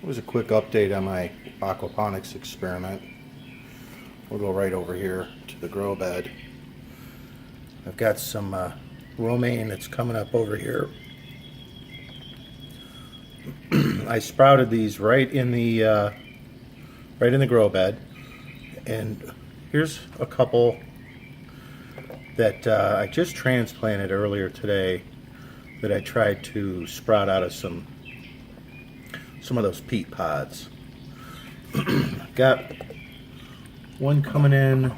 It was a quick update on my aquaponics experiment. We'll go right over here to the grow bed. I've got some romaine that's coming up over here. I sprouted these right in the grow bed, and here's a couple that I just transplanted earlier today that I tried to sprout out of some of those peat pods. Got one coming in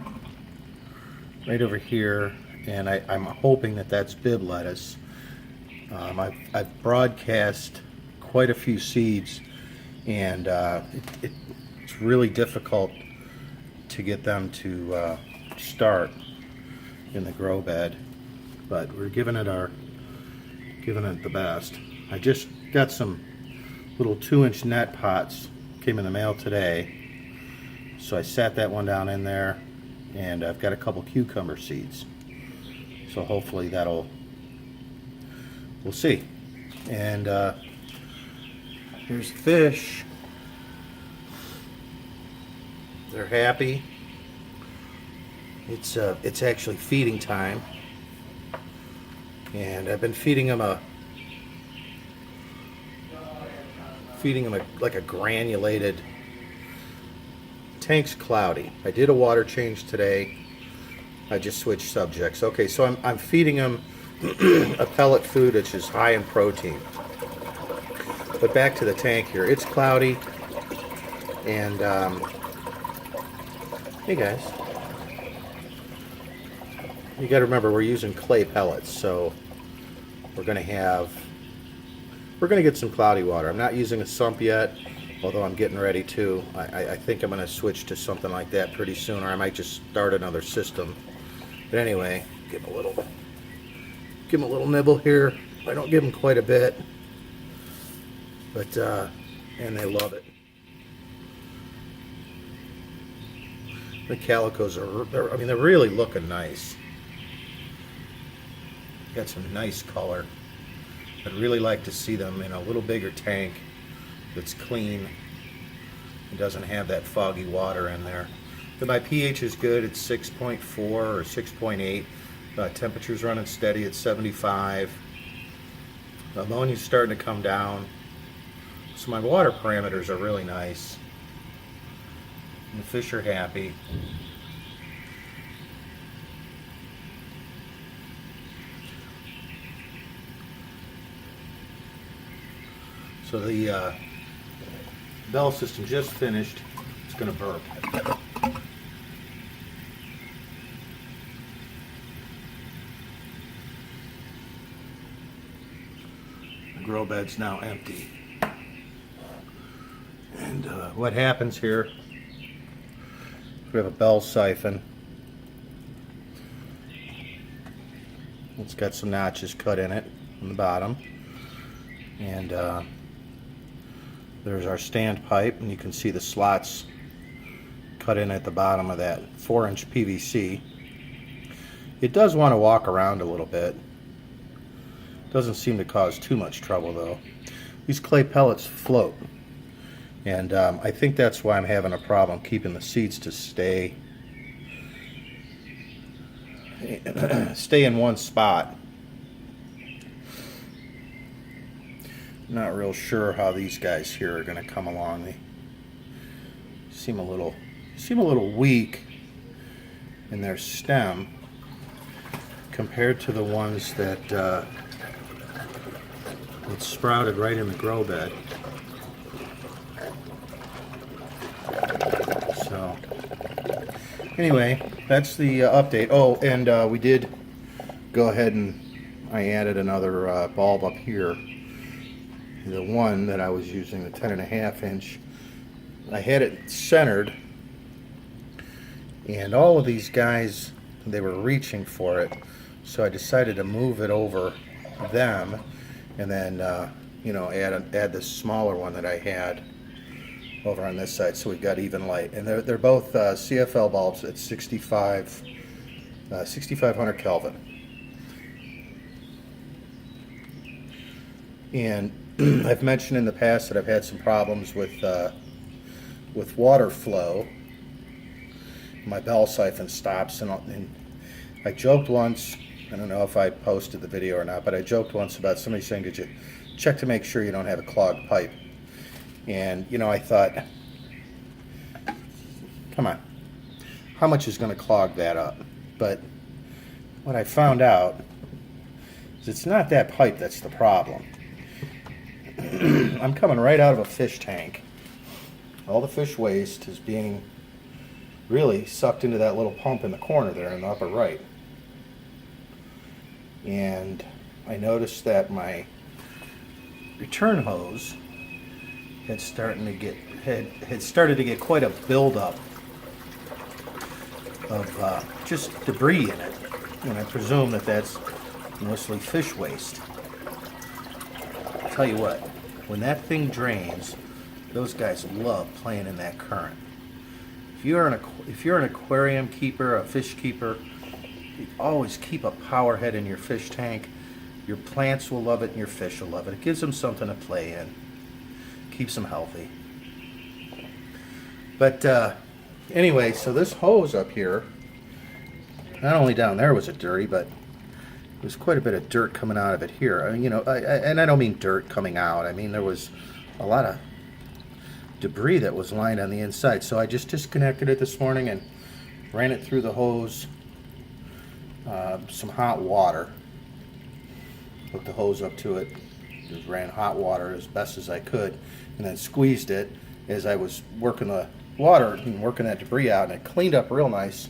right over here, and I'm hoping that that's bib lettuce. I've broadcast quite a few seeds, and it's really difficult to get them to start in the grow bed, but we're giving it the best. I just got some little 2-inch net pots, came in the mail today, so I sat that one down in there, and I've got a couple cucumber seeds, so hopefully we'll see. And here's the fish. They're happy. It's actually feeding time, and I've been feeding them like a granulated. Tank's cloudy. I did a water change today. I just switched subjects. Okay, so I'm feeding them a pellet food which is high in protein. But back to the tank here. It's cloudy, and hey guys, you got to remember we're using clay pellets, so we're gonna get some cloudy water. I'm not using a sump yet, although I'm getting ready to. I think I'm going to switch to something like that pretty soon, or I might just start another system. But anyway, give them a little nibble here. I don't give them quite a bit, but and they love it. The calicos they're really looking nice. Got some nice color. I'd really like to see them in a little bigger tank that's clean and doesn't have that foggy water in there. But my pH is good. It's 6.4 or 6.8. Temperature's running steady at 75. Ammonia's starting to come down. So my water parameters are really nice. And the fish are happy. So the bell system just finished. It's going to burp. The grow bed's now empty. And what happens here, we have a bell siphon. It's got some notches cut in it on the bottom. And there's our standpipe, and you can see the slots cut in at the bottom of that 4-inch PVC. It does want to walk around a little bit. Doesn't seem to cause too much trouble though. These clay pellets float, and I think that's why I'm having a problem keeping the seeds to stay in one spot. Not real sure how these guys here are going to come along. They seem a little weak in their stem compared to the ones that sprouted right in the grow bed. So anyway, that's the update. Oh, and we did go ahead and I added another bulb up here. The one that I was using, the 10.5 inch, I had it centered, and all of these guys, they were reaching for it, so I decided to move it over them, and then add this smaller one that I had over on this side, so we've got even light. And they're both CFL bulbs at 6500 Kelvin. And I've mentioned in the past that I've had some problems with water flow. My bell siphon stops, and I joked once, I don't know if I posted the video or not, but I joked once about somebody saying, did you check to make sure you don't have a clogged pipe? And, you know, I thought, come on, how much is going to clog that up? But what I found out is it's not that pipe that's the problem. I'm coming right out of a fish tank. All the fish waste is being really sucked into that little pump in the corner there in the upper right. And I noticed that my return hose had started to get quite a buildup of just debris in it, and I presume that that's mostly fish waste. I'll tell you what, when that thing drains, those guys love playing in that current. If you're an aquarium keeper, a fish keeper, you always keep a power head in your fish tank. Your plants will love it and your fish will love it. It gives them something to play in. Keeps them healthy. But anyway, so this hose up here, not only down there was it dirty, but there's quite a bit of dirt coming out of it here. I mean, you know, and I don't mean dirt coming out. I mean, there was a lot of debris that was lined on the inside. So I just disconnected it this morning and ran it through the hose, some hot water. Hooked the hose up to it, just ran hot water as best as I could, and then squeezed it as I was working the water and working that debris out, and it cleaned up real nice.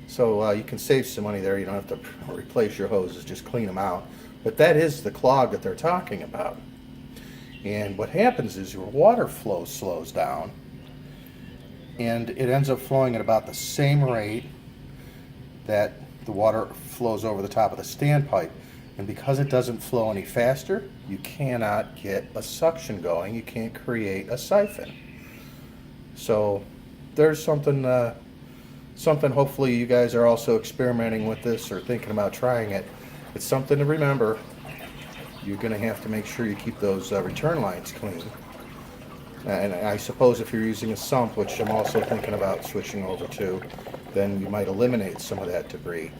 So you can save some money there. You don't have to replace your hoses, just clean them out. But that is the clog that they're talking about. And what happens is your water flow slows down, and it ends up flowing at about the same rate that the water flows over the top of the standpipe. And because it doesn't flow any faster, you cannot get a suction going. You can't create a siphon. So there's something hopefully you guys are also experimenting with this or thinking about trying it. It's something to remember. You're going to have to make sure you keep those return lines clean. And I suppose if you're using a sump, which I'm also thinking about switching over to, then you might eliminate some of that debris.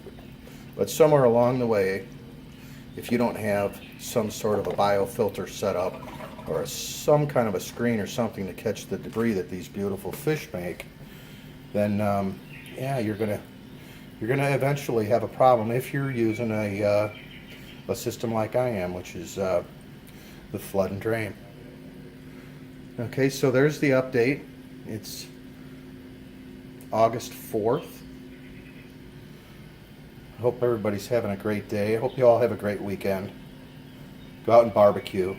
But somewhere along the way, if you don't have some sort of a biofilter set up or some kind of a screen or something to catch the debris that these beautiful fish make, then yeah, you're gonna eventually have a problem if you're using a system like I am, which is the flood and drain. Okay, so there's the update. It's August 4th. I hope everybody's having a great day. I hope you all have a great weekend. Go out and barbecue.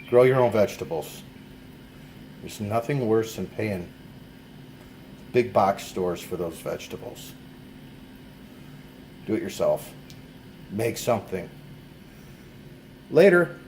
Grow your own vegetables. There's nothing worse than paying big box stores for those vegetables. Do it yourself. Make something. Later.